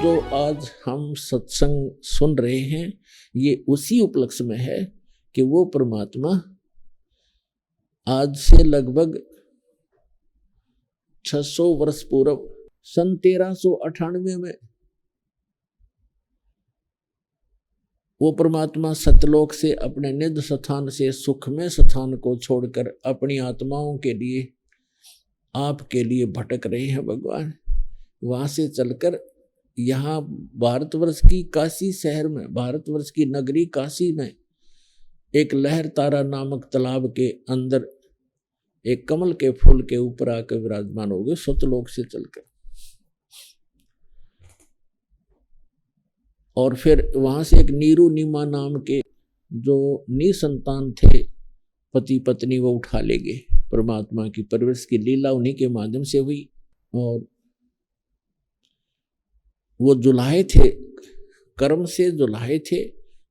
जो आज हम सत्संग सुन रहे हैं ये उसी उपलक्ष्य में है कि वो परमात्मा आज से लगभग 600 वर्ष पूर्व सन 1398 में वो परमात्मा सतलोक से अपने निज स्थान से सुखमय स्थान को छोड़कर अपनी आत्माओं के लिए आपके लिए भटक रहे हैं भगवान। वहां से चलकर यहाँ भारतवर्ष की काशी शहर में, भारतवर्ष की नगरी काशी में एक लहर तारा नामक तालाब के अंदर एक कमल के फूल के ऊपर आकर विराजमान हो गए सतलोक से चलकर। और फिर वहां से एक नीरू नीमा नाम के जो निसंतान थे पति पत्नी वो उठा ले गए। परमात्मा की परवरिश की लीला उन्हीं के माध्यम से हुई। और वो जुलाहे थे, कर्म से जुलाहे थे,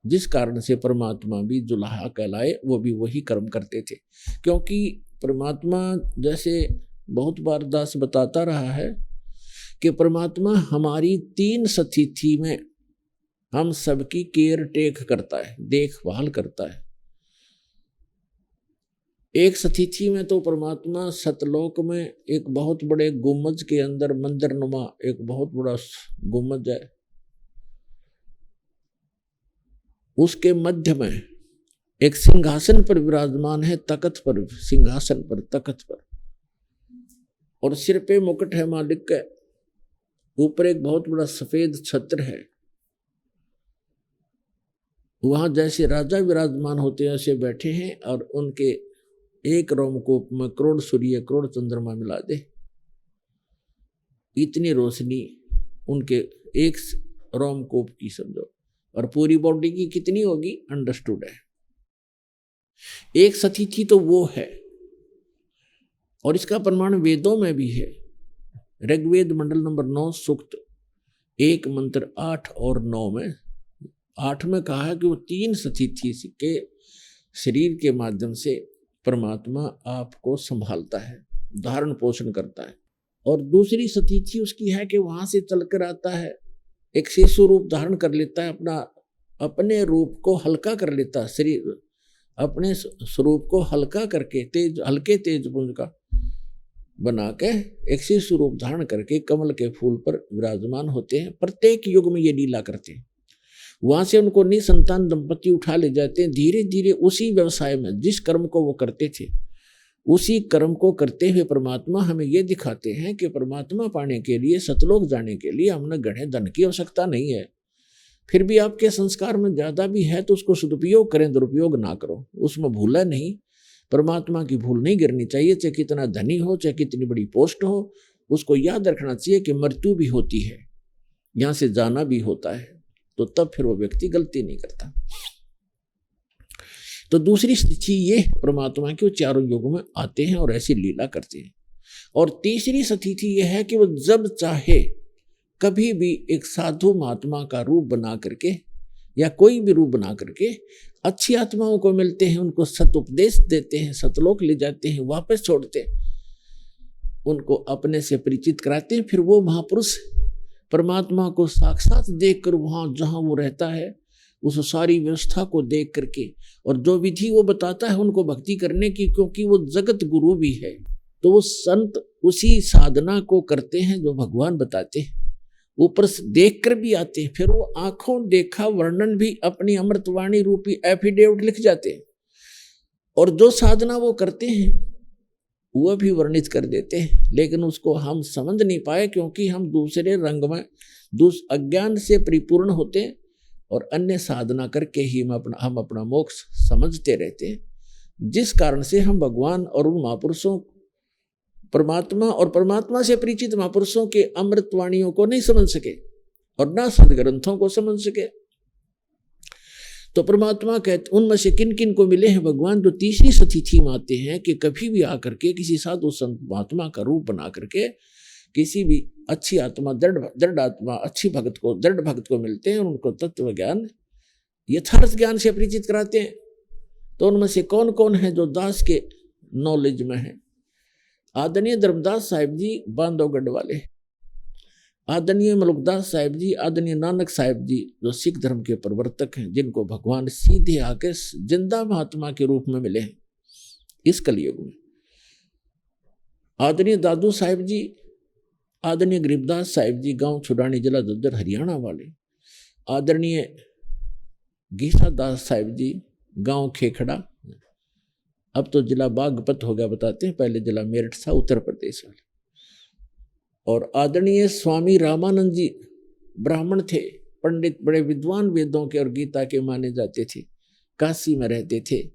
जिस कारण से परमात्मा भी जुलाहा कहलाए। वो भी वही कर्म करते थे, क्योंकि परमात्मा जैसे बहुत बार दास बताता रहा है कि परमात्मा हमारी 3 स्थिति में हम सबकी केयर टेक करता है, देखभाल करता है। एक स्थिति में तो परमात्मा सतलोक में एक बहुत बड़े गुम्बज के अंदर मंदिर नुमा एक बहुत बड़ा गुम्बज है, उसके मध्य में एक सिंहासन पर विराजमान है, तख्त पर, सिंहासन पर, तख्त पर, और सिर पे मुकुट है मालिक का। ऊपर एक बहुत बड़ा सफेद छत्र है। वहां जैसे राजा विराजमान होते हैं ऐसे बैठे हैं, और उनके एक रोमकूप में करोड़ सूर्य करोड़ चंद्रमा मिला दे, इतनी रोशनी उनके एक रोमकूप की समझो, और पूरी बॉडी की कितनी होगी अंडरस्टूड है। एक स्थिति तो वो है, और इसका प्रमाण वेदों में भी है। ऋग्वेद मंडल नंबर 9 सूक्त 1 मंत्र 8 और 9 में 8 में कहा है कि वो 3 स्थिति के शरीर के माध्यम से परमात्मा आपको संभालता है, धारण पोषण करता है। और दूसरी स्थिति उसकी है कि वहां से चलकर आता है, एक शिशु रूप धारण कर लेता है, अपने रूप को हल्का कर लेता है, शरीर अपने स्वरूप को हल्का करके हल्के तेज पुंज का बना के एक शिशु रूप धारण करके कमल के फूल पर विराजमान होते हैं। प्रत्येक युग में ये लीला करते हैं। वहां से उनको निसंतान दंपति उठा ले जाते हैं। धीरे धीरे उसी व्यवसाय में जिस कर्म को वो करते थे उसी कर्म को करते हुए परमात्मा हमें ये दिखाते हैं कि परमात्मा पाने के लिए, सतलोक जाने के लिए हमने गढ़े धन की आवश्यकता नहीं है। फिर भी आपके संस्कार में ज्यादा भी है तो उसको सदुपयोग करें, दुरुपयोग ना करो, उसमें भूला नहीं। परमात्मा की भूल नहीं गिरनी चाहिए, चाहे कितना धनी हो, चाहे कितनी बड़ी पोस्ट हो। उसको याद रखना चाहिए कि मृत्यु भी होती है, यहाँ से जाना भी होता है, तो तब फिर वो व्यक्ति गलती नहीं करता। तो दूसरी स्थिति ये परमात्मा के वो चारों युगों में आते हैं और ऐसी लीला करते हैं। और तीसरी स्थिति ये है कि वो जब चाहे कभी भी एक साधु महात्मा का रूप बना करके या कोई भी रूप बना करके अच्छी आत्माओं को मिलते हैं, उनको सत उपदेश देते हैं, सतलोक ले जाते हैं, वापस छोड़ते हैं, उनको अपने से परिचित कराते हैं। फिर वो महापुरुष परमात्मा को साक्षात देखकर वहां जहां वो रहता है उस सारी व्यवस्था को देख करके, और जो विधि वो बताता है उनको भक्ति करने की, क्योंकि वो जगत गुरु भी है, तो वो संत उसी साधना को करते हैं जो भगवान बताते हैं। ऊपर से देख कर भी आते हैं, फिर वो आंखों देखा वर्णन भी अपनी अमृतवाणी रूपी एफिडेविट लिख जाते हैं, और जो साधना वो करते हैं वह भी वर्णित कर देते हैं। लेकिन उसको हम समझ नहीं पाए, क्योंकि हम दूसरे रंग में अज्ञान से परिपूर्ण होते हैं, और अन्य साधना करके ही हम अपना मोक्ष समझते रहते हैं, जिस कारण से हम भगवान और उन महापुरुषों परमात्मा और परमात्मा से परिचित महापुरुषों के अमृतवाणियों को नहीं समझ सके और ना सदग्रंथों को समझ सके। तो परमात्मा कहते उनमें से किन किन को मिले हैं भगवान, जो तीसरी स्थिति में आते हैं कि कभी भी आकर के किसी साधु संत महात्मा का रूप बना करके किसी भी अच्छी आत्मा, दृढ़ आत्मा, अच्छी भक्त को, दृढ़ भक्त को मिलते हैं, उनको तत्व ज्ञान, यथार्थ ज्ञान से परिचित कराते हैं। तो उनमें से कौन कौन है जो दास के नॉलेज में है? आदरणीय धर्मदास साहिब जी बांधवगढ़ वाले, आदरणीय मलुकदास साहिब जी, आदरणीय नानक साहिब जी जो सिख धर्म के प्रवर्तक हैं, जिनको भगवान सीधे आके जिंदा महात्मा के रूप में मिले हैं इस कलयुग में। आदरणीय दादू साहिब जी, आदरणीय गरीबदास साहिब जी, गांव छुड़ानी, जिला झज्जर, हरियाणा वाले। आदरणीय गीसा दास साहिब जी, गांव खेखड़ा, अब तो जिला बागपत हो गया बताते हैं, पहले जिला मेरठ था, उत्तर प्रदेश वाले। और आदरणीय स्वामी रामानंद जी ब्राह्मण थे, पंडित, बड़े विद्वान, वेदों के और गीता के माने जाते थे, काशी में रहते थे,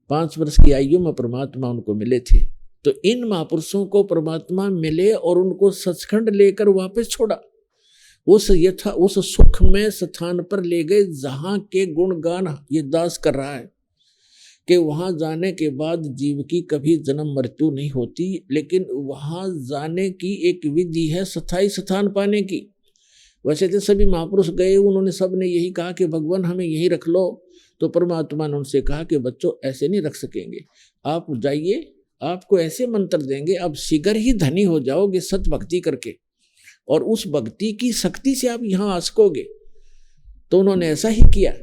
5 वर्ष की आयु में परमात्मा उनको मिले थे। तो इन महापुरुषों को परमात्मा मिले और उनको सचखंड लेकर वापस छोड़ा, उस सुख में स्थान पर ले गए जहां के गुणगान ये दास कर रहा है कि वहां जाने के बाद जीव की कभी जन्म मृत्यु नहीं होती, लेकिन वहां जाने की एक विधि है स्थायी स्थान पाने की। वैसे तो सभी महापुरुष गए, उन्होंने सब ने यही कहा कि भगवान हमें यही रख लो, तो परमात्मा ने उनसे कहा कि बच्चों ऐसे नहीं रख सकेंगे, आप जाइए, आपको ऐसे मंत्र देंगे, आप शीघ्र ही धनी हो जाओगे सत भक्ति करके, और उस भक्ति की शक्ति से आप यहाँ आ सकोगे। तो उन्होंने ऐसा ही किया,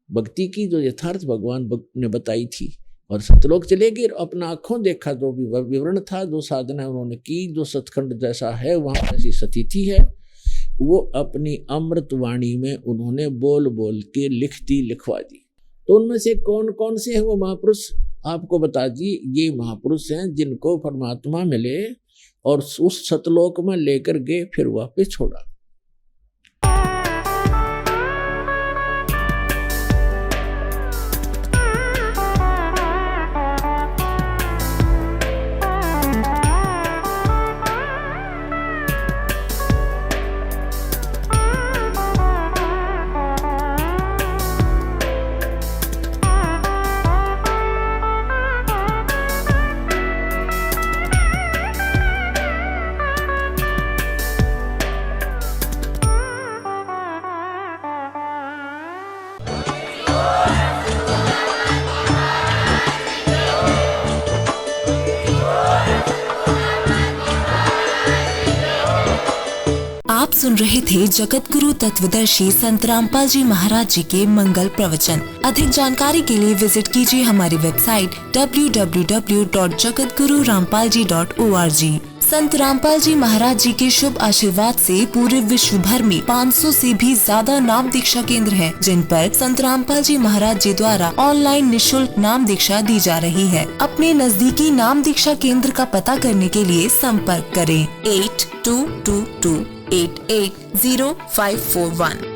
भक्ति की जो यथार्थ भगवान ने बताई थी, और सतलोक चले गए, अपना आंखों देखा, जो भी विवरण था, जो साधना उन्होंने की, जो सतखंड जैसा है वहां ऐसी स्थिति है, वो अपनी अमृत वाणी में उन्होंने बोल बोल के लिखवा दी। तो उनमें से कौन कौन से हैं वो महापुरुष आपको बता दिए। ये महापुरुष हैं जिनको परमात्मा मिले और उस सतलोक में लेकर गए, फिर वापस छोड़ा। आप सुन रहे थे जगत गुरु तत्वदर्शी संत रामपाल जी महाराज जी के मंगल प्रवचन। अधिक जानकारी के लिए विजिट कीजिए हमारी वेबसाइट www.jagatgururampalji.org। संत रामपाल जी महाराज जी के शुभ आशीर्वाद से पूरे विश्व भर में 500 से भी ज्यादा नाम दीक्षा केंद्र हैं, जिन पर संत रामपाल जी महाराज जी द्वारा ऑनलाइन निशुल्क नाम दीक्षा दी जा रही है। अपने नजदीकी नाम दीक्षा केंद्र का पता करने के लिए संपर्क करें 8222880541।